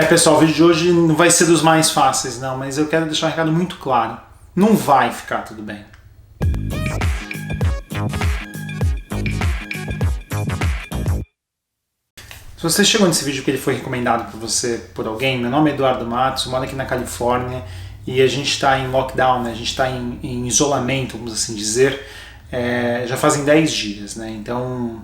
Pessoal, o vídeo de hoje não vai ser dos mais fáceis, não, mas eu quero deixar um recado muito claro. Não vai ficar tudo bem. Se você chegou nesse vídeo porque ele foi recomendado por você, por alguém, meu nome é Eduardo Matos, eu moro aqui na Califórnia e a gente está em lockdown, né? A gente está em isolamento, vamos assim dizer, já fazem 10 dias, né? Então,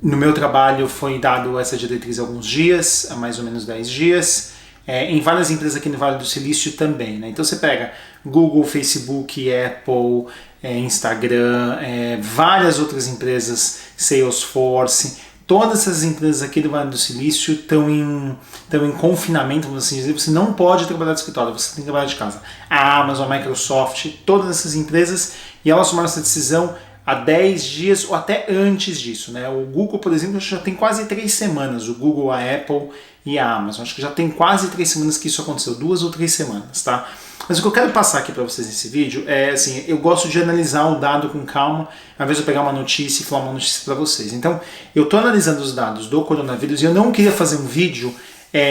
no meu trabalho foi dado essa diretriz há alguns dias, há mais ou menos 10 dias, em várias empresas aqui no Vale do Silício também, né? Então você pega Google, Facebook, Apple, Instagram, várias outras empresas, Salesforce. Todas essas empresas aqui do Vale do Silício estão em confinamento, vamos assim dizer. Você não pode trabalhar de escritório, você tem que trabalhar de casa. A Amazon, a Microsoft, todas essas empresas, e elas tomaram essa decisão há 10 dias ou até antes disso, né? O Google, por exemplo, já tem quase 3 semanas, o Google, a Apple e a Amazon. Acho que já tem quase 3 semanas que isso aconteceu, 2 ou 3 semanas, tá? Mas o que eu quero passar aqui para vocês nesse vídeo é assim, eu gosto de analisar o dado com calma, ao invés de eu pegar uma notícia e falar uma notícia para vocês. Então, eu estou analisando os dados do coronavírus e eu não queria fazer um vídeo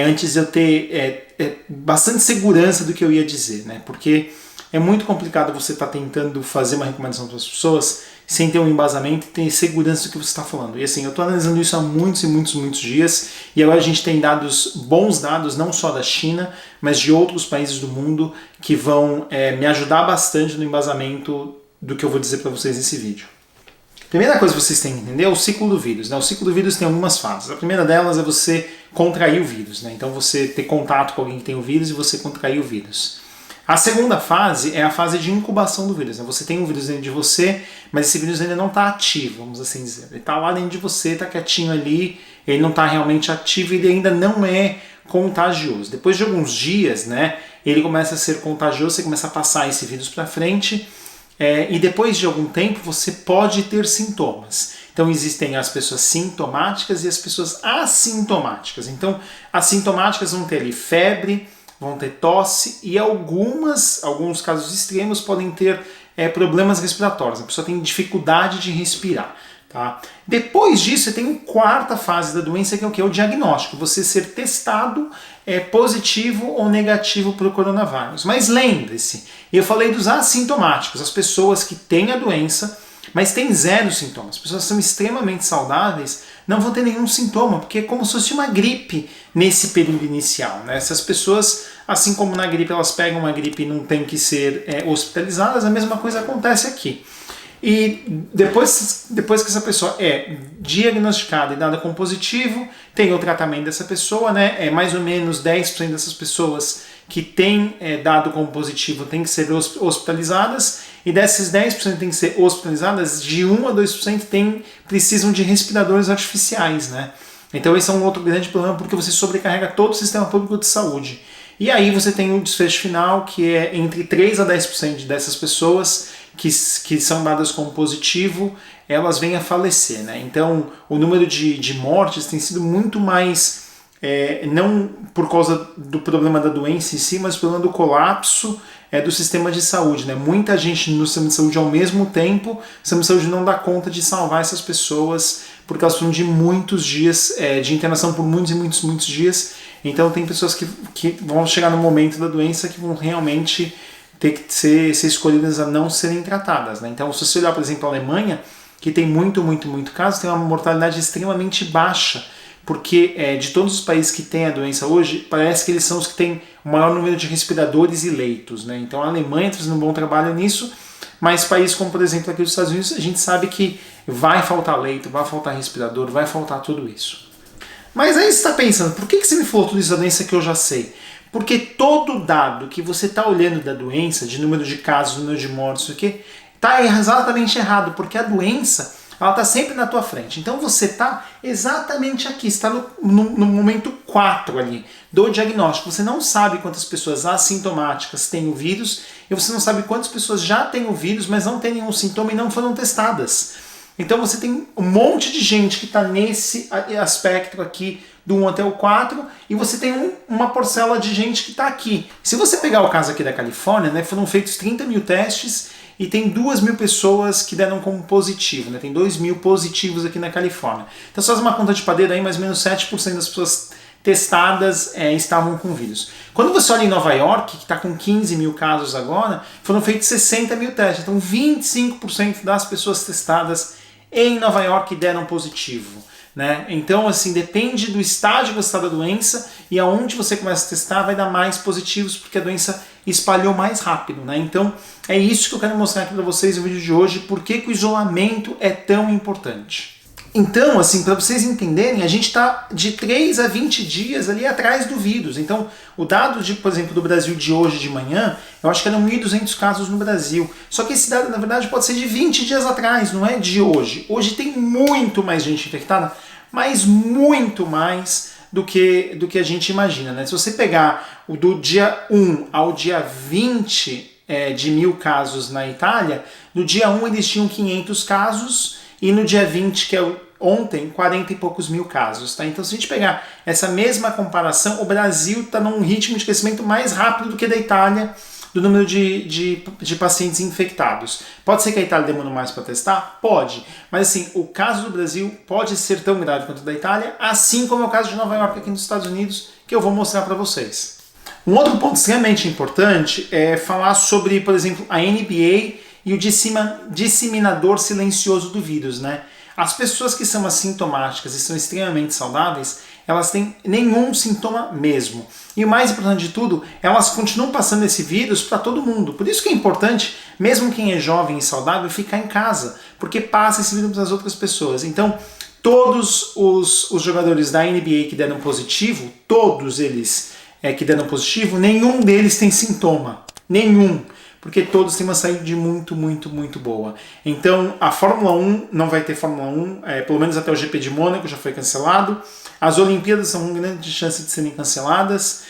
antes de eu ter bastante segurança do que eu ia dizer, né? Porque é muito complicado você estar tentando fazer uma recomendação para as pessoas sem ter um embasamento e ter segurança do que você está falando. E assim, eu estou analisando isso há muitos e muitos dias, e agora a gente tem bons dados, não só da China, mas de outros países do mundo, que vão me ajudar bastante no embasamento do que eu vou dizer para vocês nesse vídeo. Primeira coisa que vocês têm que entender é o ciclo do vírus, né? O ciclo do vírus tem algumas fases. A primeira delas é você contrair o vírus, né? Então você ter contato com alguém que tem o vírus e você contrair o vírus. A segunda fase é a fase de incubação do vírus, né? Você tem um vírus dentro de você, mas esse vírus ainda não está ativo, vamos assim dizer. Ele está lá dentro de você, está quietinho ali, ele não está realmente ativo e ele ainda não é contagioso. Depois de alguns dias, né, ele começa a ser contagioso, você começa a passar esse vírus para frente, e depois de algum tempo você pode ter sintomas. Então existem as pessoas sintomáticas e as pessoas assintomáticas. Então, assintomáticas vão ter ali febre, vão ter tosse e alguns casos extremos podem ter problemas respiratórios. A pessoa tem dificuldade de respirar. Tá? Depois disso, você tem a quarta fase da doença, que é o que? O diagnóstico. Você ser testado positivo ou negativo para o coronavírus. Mas lembre-se, eu falei dos assintomáticos, as pessoas que têm a doença, mas têm 0 sintomas. As pessoas são extremamente saudáveis, não vão ter nenhum sintoma, porque é como se fosse uma gripe nesse período inicial. Né? Essas pessoas, assim como na gripe, elas pegam uma gripe e não têm que ser hospitalizadas, a mesma coisa acontece aqui. E depois que essa pessoa é diagnosticada e dada como positivo, tem o tratamento dessa pessoa, né? Mais ou menos 10% dessas pessoas que têm dado como positivo têm que ser hospitalizadas, e dessas 10% que têm que ser hospitalizadas, de 1 a 2% precisam de respiradores artificiais, né? Então esse é um outro grande problema, porque você sobrecarrega todo o sistema público de saúde. E aí você tem um desfecho final, que é entre 3 a 10% dessas pessoas que são dadas como positivo, elas vêm a falecer, né? Então o número de mortes tem sido muito mais, não por causa do problema da doença em si, mas pelo problema do colapso do sistema de saúde, né? Muita gente no sistema de saúde ao mesmo tempo, o sistema de saúde não dá conta de salvar essas pessoas, porque elas precisam de muitos dias de internação por muitos e muitos dias. Então tem pessoas que vão chegar no momento da doença que vão realmente ter que ser escolhidas a não serem tratadas. Né? Então, se você olhar, por exemplo, a Alemanha, que tem muito caso, tem uma mortalidade extremamente baixa, porque de todos os países que têm a doença hoje, parece que eles são os que têm o maior número de respiradores e leitos. Né? Então a Alemanha está fazendo um bom trabalho nisso, mas países como, por exemplo, aqui os Estados Unidos, a gente sabe que vai faltar leito, vai faltar respirador, vai faltar tudo isso. Mas aí você está pensando, por que você me falou tudo isso da doença que eu já sei? Porque todo dado que você está olhando da doença, de número de casos, número de mortes, está exatamente errado, porque a doença ela está sempre na tua frente. Então você está exatamente aqui, está no momento 4 ali do diagnóstico. Você não sabe quantas pessoas assintomáticas têm o vírus e você não sabe quantas pessoas já têm o vírus, mas não têm nenhum sintoma e não foram testadas. Então você tem um monte de gente que está nesse aspecto aqui, do 1 até o 4, e você tem uma parcela de gente que está aqui. Se você pegar o caso aqui da Califórnia, né, foram feitos 30 mil testes e tem 2.000 pessoas que deram como positivo, né, tem 2.000 positivos aqui na Califórnia. Então, se faz uma conta de padeiro aí, mais ou menos 7% das pessoas testadas estavam com vírus. Quando você olha em Nova York, que está com 15 mil casos agora, foram feitos 60 mil testes. Então 25% das pessoas testadas em Nova York deram positivo. Né? Então, assim, depende do estágio que você está da doença e aonde você começa a testar vai dar mais positivos, porque a doença espalhou mais rápido, né? Então, é isso que eu quero mostrar aqui para vocês no vídeo de hoje, por que o isolamento é tão importante. Então, assim, para vocês entenderem, a gente está de 3 a 20 dias ali atrás do vírus. Então, o dado, por exemplo, do Brasil de hoje de manhã, eu acho que eram 1.200 casos no Brasil. Só que esse dado, na verdade, pode ser de 20 dias atrás, não é de hoje. Hoje tem muito mais gente infectada, mas muito mais do que a gente imagina, né? Se você pegar o do dia 1 ao dia 20 de 1.000 casos na Itália, no dia 1 eles tinham 500 casos, e no dia 20, que é ontem, 40 e poucos mil casos. Tá? Então, se a gente pegar essa mesma comparação, o Brasil está num ritmo de crescimento mais rápido do que da Itália, do número de pacientes infectados. Pode ser que a Itália demore mais para testar? Pode. Mas assim, o caso do Brasil pode ser tão grave quanto o da Itália, assim como é o caso de Nova York aqui nos Estados Unidos, que eu vou mostrar para vocês. Um outro ponto extremamente importante é falar sobre, por exemplo, a NBA e o disseminador silencioso do vírus, né? As pessoas que são assintomáticas e são extremamente saudáveis, elas têm nenhum sintoma mesmo. E o mais importante de tudo, elas continuam passando esse vírus para todo mundo. Por isso que é importante, mesmo quem é jovem e saudável, ficar em casa, porque passa esse vírus para as outras pessoas. Então, todos os jogadores da NBA que deram positivo, todos eles que deram positivo, nenhum deles tem sintoma. Nenhum. Porque todos têm uma saúde muito, muito, muito boa. Então, a Fórmula 1 não vai ter Fórmula 1, pelo menos até o GP de Mônaco já foi cancelado. As Olimpíadas são uma grande chance de serem canceladas.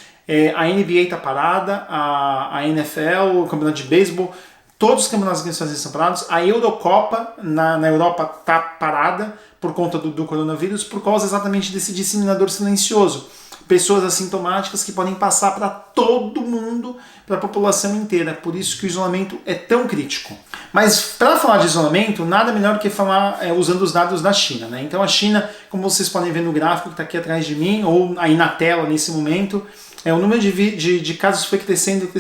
A NBA está parada, a NFL, o Campeonato de Beisebol, todos os campeonatos que estão sendo parados. A Eurocopa na Europa está parada por conta do coronavírus, por causa exatamente desse disseminador silencioso. Pessoas assintomáticas que podem passar para todo mundo, para a população inteira. Por isso que o isolamento é tão crítico. Mas para falar de isolamento, nada melhor do que falar usando os dados da China, né? Então a China, como vocês podem ver no gráfico que está aqui atrás de mim, ou aí na tela nesse momento, o número de casos foi crescendo,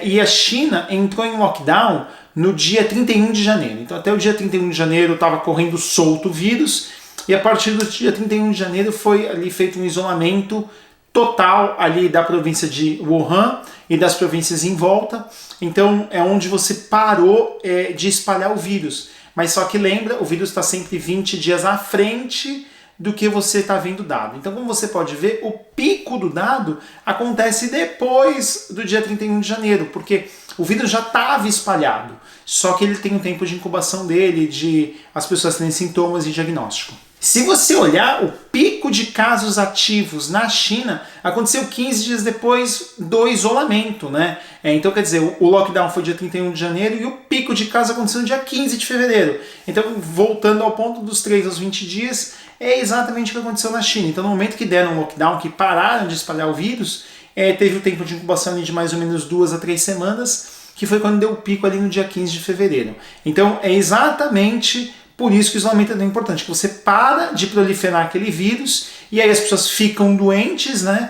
e a China entrou em lockdown no dia 31 de janeiro. Então até o dia 31 de janeiro estava correndo solto o vírus, e a partir do dia 31 de janeiro foi ali feito um isolamento total ali da província de Wuhan e das províncias em volta. Então é onde você parou de espalhar o vírus. Mas só que lembra, o vírus está sempre 20 dias à frente do que você está vendo dado. Então, como você pode ver, o pico do dado acontece depois do dia 31 de janeiro, porque o vírus já estava espalhado, só que ele tem um tempo de incubação dele, de as pessoas terem sintomas e diagnóstico. Se você olhar, o pico de casos ativos na China aconteceu 15 dias depois do isolamento, né? Então, quer dizer, o lockdown foi dia 31 de janeiro e o pico de casos aconteceu no dia 15 de fevereiro. Então, voltando ao ponto dos 3 aos 20 dias, é exatamente o que aconteceu na China. Então, no momento que deram um lockdown, que pararam de espalhar o vírus, teve o tempo de incubação ali de mais ou menos 2 a 3 semanas, que foi quando deu o pico ali no dia 15 de fevereiro. Então, é exatamente por isso que o isolamento é tão importante, que você para de proliferar aquele vírus e aí as pessoas ficam doentes, né?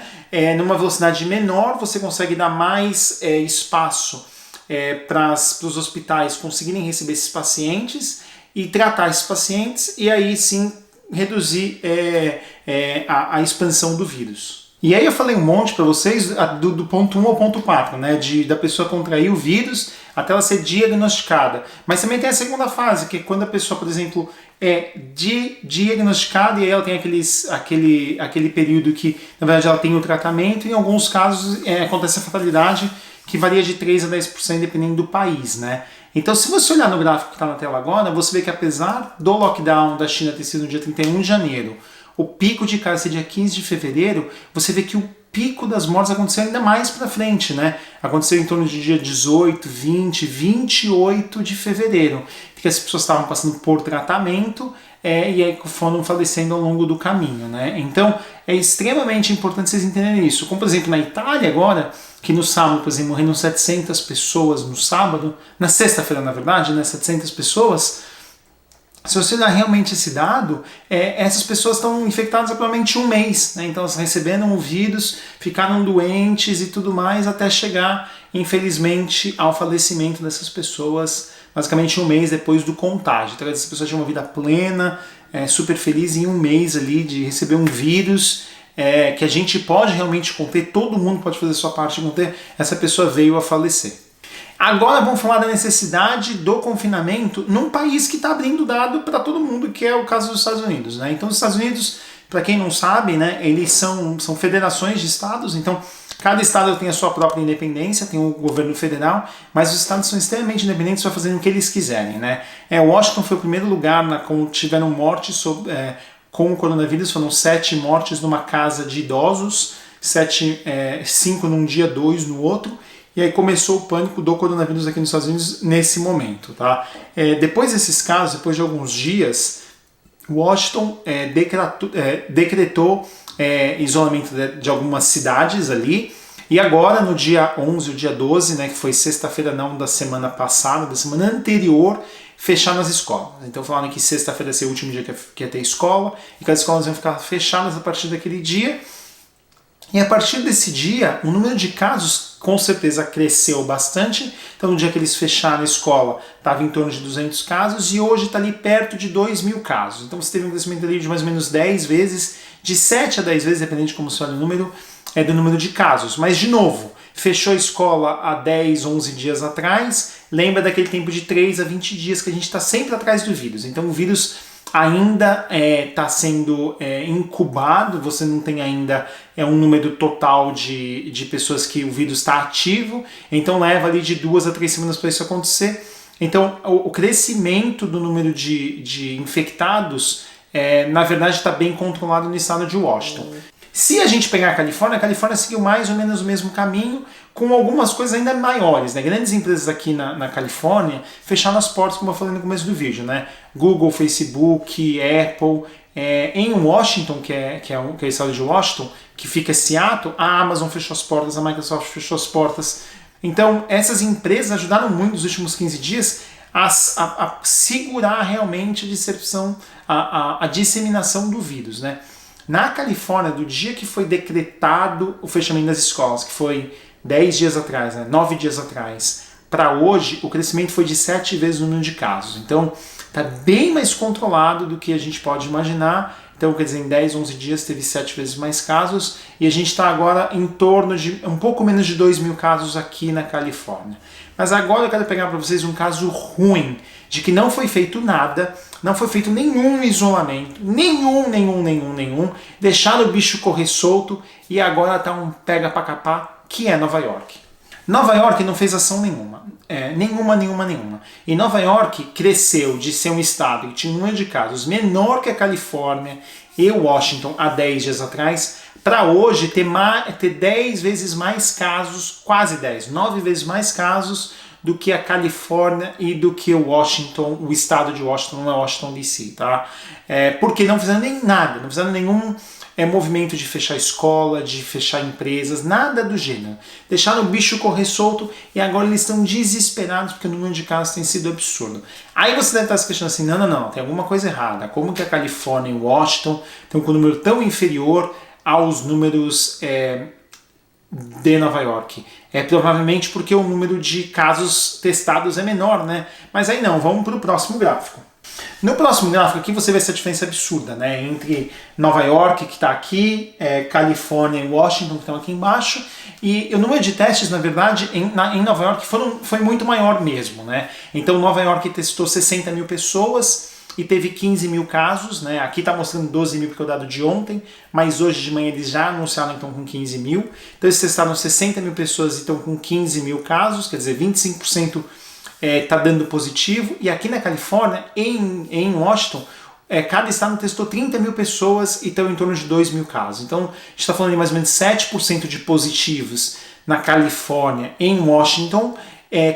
Numa velocidade menor, você consegue dar mais espaço para os hospitais conseguirem receber esses pacientes e tratar esses pacientes e aí sim reduzir a expansão do vírus. E aí eu falei um monte para vocês do ponto 1 ao ponto 4, né, da pessoa contrair o vírus até ela ser diagnosticada. Mas também tem a segunda fase, que é quando a pessoa, por exemplo, é diagnosticada e aí ela tem aquele período que, na verdade, ela tem o tratamento e em alguns casos acontece a fatalidade, que varia de 3 a 10% dependendo do país, né? Então, se você olhar no gráfico que está na tela agora, você vê que apesar do lockdown da China ter sido no dia 31 de janeiro, o pico de casos ser dia 15 de fevereiro, você vê que o pico das mortes aconteceu ainda mais para frente, né? Aconteceu em torno de dia 18, 20, 28 de fevereiro, porque as pessoas estavam passando por tratamento e aí foram falecendo ao longo do caminho, né? Então, é extremamente importante vocês entenderem isso. Como, por exemplo, na Itália agora, que no sábado, por exemplo, morreram 700 pessoas no sábado, na sexta-feira, na verdade, né? 700 pessoas. Se você olhar realmente esse dado, essas pessoas estão infectadas há provavelmente um mês, né? Então elas receberam o vírus, ficaram doentes e tudo mais, até chegar, infelizmente, ao falecimento dessas pessoas, basicamente um mês depois do contágio. Então essas pessoas tinham uma vida plena, super feliz em um mês ali de receber um vírus que a gente pode realmente conter, todo mundo pode fazer a sua parte de conter, essa pessoa veio a falecer. Agora vamos falar da necessidade do confinamento num país que está abrindo dado para todo mundo, que é o caso dos Estados Unidos, né? Então os Estados Unidos, para quem não sabe, né, eles são federações de estados, então cada estado tem a sua própria independência, tem o governo federal, mas os estados são extremamente independentes para fazerem o que eles quiserem, né? Washington foi o primeiro lugar quando tiveram mortes com o coronavírus, foram 7 mortes numa casa de idosos, 5 num dia, 2 no outro. E aí começou o pânico do coronavírus aqui nos Estados Unidos nesse momento, tá? Depois desses casos, depois de alguns dias, Washington decretou isolamento de algumas cidades ali. E agora, no dia 11 e o dia 12, né, que foi sexta-feira não da semana passada, da semana anterior, fecharam as escolas. Então falaram que sexta-feira ia ser o último dia que ia ter escola, e que as escolas iam ficar fechadas a partir daquele dia. E a partir desse dia, o número de casos com certeza cresceu bastante. Então no dia que eles fecharam a escola, estava em torno de 200 casos e hoje está ali perto de 2.000 casos. Então você teve um crescimento ali de mais ou menos 10 vezes, de 7 a 10 vezes, dependendo de como se olha o número, do número de casos. Mas de novo, fechou a escola há 10, 11 dias atrás, lembra daquele tempo de 3 a 20 dias que a gente está sempre atrás do vírus. Então o vírus ainda está sendo incubado, você não tem ainda um número total de pessoas que o vírus está ativo, então leva ali de 2 a 3 semanas para isso acontecer. Então o crescimento do número de infectados, na verdade, está bem controlado no estado de Washington. Se a gente pegar a Califórnia seguiu mais ou menos o mesmo caminho, com algumas coisas ainda maiores, né? Grandes empresas aqui na Califórnia fecharam as portas, como eu falei no começo do vídeo, né? Google, Facebook, Apple. Em Washington, que é o estado de Washington, que fica Seattle, a Amazon fechou as portas, a Microsoft fechou as portas. Então, essas empresas ajudaram muito nos últimos 15 dias a segurar realmente a disseminação do vírus, né? Na Califórnia, do dia que foi decretado o fechamento das escolas, que foi 10 dias atrás, né, 9 dias atrás, para hoje, o crescimento foi de 7 vezes o número de casos. Então, está bem mais controlado do que a gente pode imaginar. Então, quer dizer, em 10, 11 dias teve 7 vezes mais casos e a gente está agora em torno de um pouco menos de 2.000 casos aqui na Califórnia. Mas agora eu quero pegar para vocês um caso ruim, de que não foi feito nada, não foi feito nenhum isolamento, nenhum, deixaram o bicho correr solto e agora tá um pega pra capar, que é Nova York. Nova York não fez ação nenhuma. Nenhuma. E Nova York cresceu de ser um estado que tinha um número de casos menor que a Califórnia e Washington há 10 dias atrás, para hoje ter 10 vezes mais casos, quase 10, 9 vezes mais casos do que a Califórnia e do que Washington, o estado de Washington, não é Washington DC, tá? Porque não fizeram nem nada, não fizeram nenhum movimento de fechar escola, de fechar empresas, nada do gênero. Deixaram o bicho correr solto e agora eles estão desesperados porque o número de casos tem sido absurdo. Aí você deve estar se questionando assim, não, tem alguma coisa errada. Como que a Califórnia e Washington estão com um número tão inferior aos números de Nova York? Provavelmente porque o número de casos testados é menor, né? Mas aí não, vamos para o próximo gráfico. No próximo gráfico aqui você vê essa diferença absurda, né? Entre Nova York, que está aqui, Califórnia e Washington, que estão aqui embaixo, e o número de testes, na verdade, em Nova York foi muito maior mesmo, né? Então Nova York testou 60 mil pessoas e teve 15 mil casos, né? Aqui está mostrando 12 mil porque é o dado de ontem, mas hoje de manhã eles já anunciaram então com 15 mil. Então eles testaram 60 mil pessoas e estão com 15 mil casos, quer dizer, 25% está dando positivo. E aqui na Califórnia, em Washington, cada estado testou 30 mil pessoas e estão em torno de 2 mil casos. Então a gente está falando de mais ou menos 7% de positivos na Califórnia, em Washington,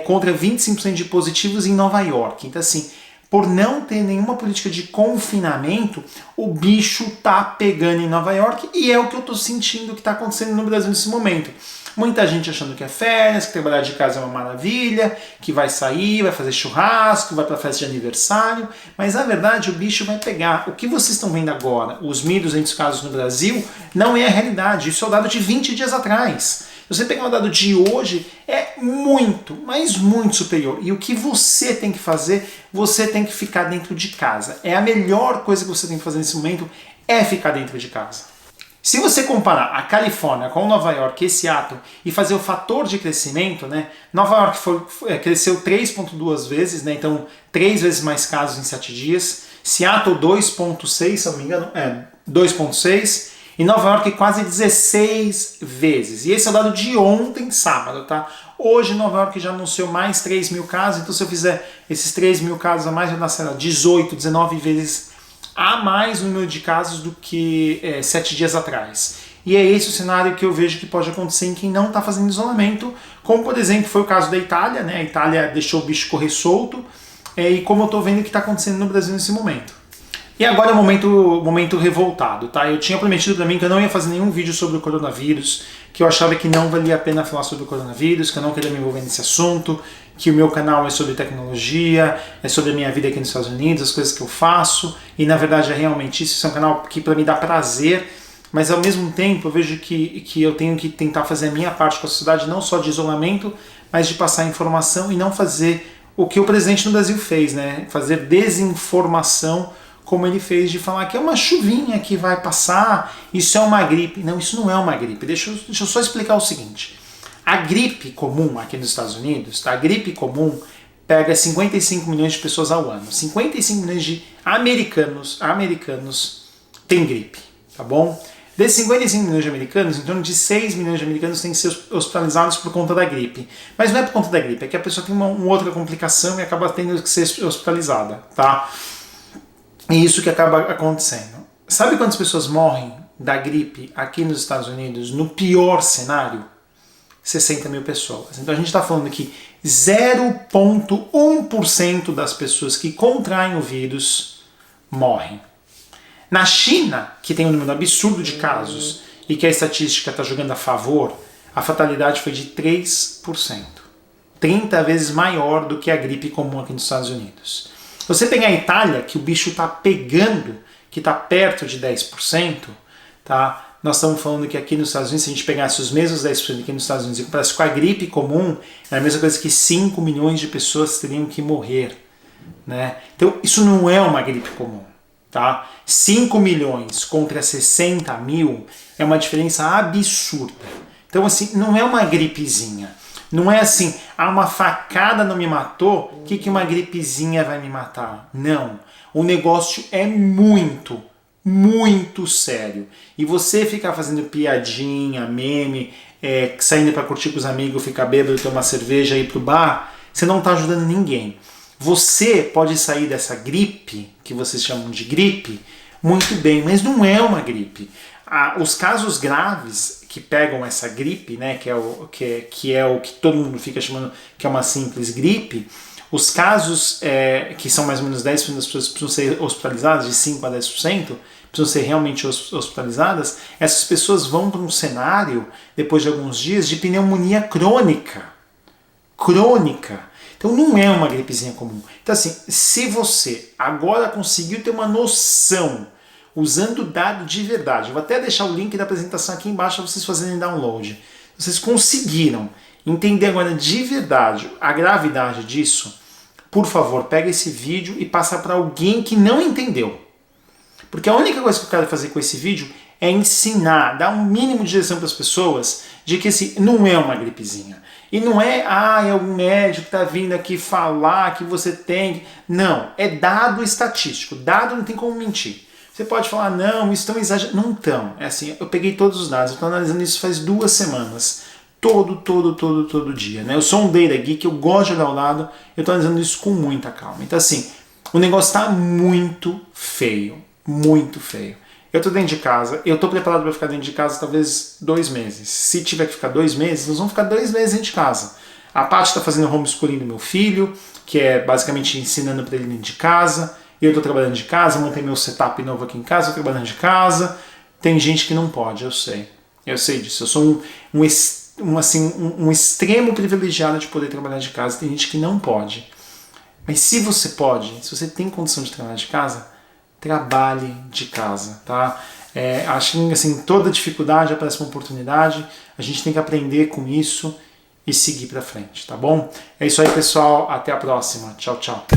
contra 25% de positivos em Nova York. Então assim, por não ter nenhuma política de confinamento, o bicho tá pegando em Nova York e é o que eu tô sentindo que tá acontecendo no Brasil nesse momento. Muita gente achando que é férias, que trabalhar de casa é uma maravilha, que vai sair, vai fazer churrasco, vai para festa de aniversário, mas na verdade o bicho vai pegar. O que vocês estão vendo agora, os 1.200 casos no Brasil, não é a realidade. Isso é o dado de 20 dias atrás. Se você pegar o dado de hoje, é muito, mas muito superior. E o que você tem que fazer? Você tem que ficar dentro de casa. É a melhor coisa que você tem que fazer nesse momento, é ficar dentro de casa. Se você comparar a Califórnia com Nova York e Seattle e fazer o fator de crescimento, né? Nova York cresceu 3,2 vezes, né? Então 3 vezes mais casos em 7 dias. Seattle 2,6, se eu não me engano, 2,6. E Nova York quase 16 vezes. E esse é o dado de ontem, sábado, tá? Hoje Nova York já anunciou mais 3.000 casos, então se eu fizer esses 3.000 casos a mais, vai dar, sei lá, 18, 19 vezes a mais número de casos do que 7 dias atrás. E é esse o cenário que eu vejo que pode acontecer em quem não está fazendo isolamento, como por exemplo foi o caso da Itália, né? A Itália deixou o bicho correr solto, e como eu estou vendo que está acontecendo no Brasil nesse momento. E agora é o momento revoltado, tá? Eu tinha prometido para mim que eu não ia fazer nenhum vídeo sobre o coronavírus, que eu achava que não valia a pena falar sobre o coronavírus, que eu não queria me envolver nesse assunto, que o meu canal é sobre tecnologia, é sobre a minha vida aqui nos Estados Unidos, as coisas que eu faço, e na verdade é realmente isso. Isso é um canal que para mim dá prazer, mas ao mesmo tempo eu vejo que eu tenho que tentar fazer a minha parte com a sociedade, não só de isolamento, mas de passar informação e não fazer o que o presidente no Brasil fez, né? Fazer desinformação, como ele fez de falar que é uma chuvinha que vai passar, isso é uma gripe. Não, isso não é uma gripe. Deixa eu só explicar o seguinte. A gripe comum aqui nos Estados Unidos, tá? A gripe comum pega 55 milhões de pessoas ao ano. 55 milhões de americanos têm gripe, tá bom? Desses 55 milhões de americanos, em torno de 6 milhões de americanos têm que ser hospitalizados por conta da gripe. Mas não é por conta da gripe, é que a pessoa tem uma outra complicação e acaba tendo que ser hospitalizada, tá? E isso que acaba acontecendo. Sabe quantas pessoas morrem da gripe aqui nos Estados Unidos, no pior cenário? 60 mil pessoas. Então a gente está falando que 0,1% das pessoas que contraem o vírus morrem. Na China, que tem um número absurdo de casos e que a estatística está jogando a favor, a fatalidade foi de 3%. 30 vezes maior do que a gripe comum aqui nos Estados Unidos. Você pegar a Itália, que o bicho está pegando, que está perto de 10%, tá? Nós estamos falando que aqui nos Estados Unidos, se a gente pegasse os mesmos 10% aqui nos Estados Unidos e comparasse com a gripe comum, é a mesma coisa que 5 milhões de pessoas teriam que morrer, né? Então isso não é uma gripe comum, tá? 5 milhões contra 60 mil é uma diferença absurda. Então assim, não é uma gripezinha. Não é assim, uma facada não me matou, o que uma gripezinha vai me matar? Não. O negócio é muito, muito sério. E você ficar fazendo piadinha, meme, saindo para curtir com os amigos, ficar bêbado, tomar cerveja e ir pro bar, você não está ajudando ninguém. Você pode sair dessa gripe, que vocês chamam de gripe, muito bem, mas não é uma gripe. Os casos graves que pegam essa gripe, né, que é o que todo mundo fica chamando que é uma simples gripe, os casos que são mais ou menos 10% das pessoas que precisam ser hospitalizadas, de 5 a 10%, precisam ser realmente hospitalizadas, essas pessoas vão para um cenário, depois de alguns dias, de pneumonia crônica. Crônica. Então não é uma gripezinha comum. Então assim, se você agora conseguiu ter uma noção, usando dado de verdade, eu vou até deixar o link da apresentação aqui embaixo para vocês fazerem download. Vocês conseguiram entender agora de verdade a gravidade disso? Por favor, pega esse vídeo e passa para alguém que não entendeu. Porque a única coisa que eu quero fazer com esse vídeo é ensinar, dar um mínimo de direção para as pessoas de que esse não é uma gripezinha. E não é, é algum médico que está vindo aqui falar que você tem. Não, é dado estatístico. Dado não tem como mentir. Você pode falar, não, isso estão exagerando. Não estão. É assim, eu peguei todos os dados, eu estou analisando isso faz 2 semanas. Todo dia. Né? Eu sou um data geek, eu gosto de olhar o dado, eu estou analisando isso com muita calma. Então assim, o negócio está muito feio. Muito feio. Eu estou dentro de casa, eu estou preparado para ficar dentro de casa talvez 2 meses. Se tiver que ficar 2 meses, nós vamos ficar 2 meses dentro de casa. A Paty está fazendo homeschooling do meu filho, que é basicamente ensinando para ele dentro de casa. Eu estou trabalhando de casa, montei meu setup novo aqui em casa, estou trabalhando de casa. Tem gente que não pode, eu sei. Eu sei disso. Eu sou um extremo privilegiado de poder trabalhar de casa. Tem gente que não pode. Mas se você pode, se você tem condição de trabalhar de casa, trabalhe de casa, tá? Acho que assim, toda dificuldade aparece uma oportunidade. A gente tem que aprender com isso e seguir para frente, tá bom? É isso aí, pessoal. Até a próxima. Tchau, tchau.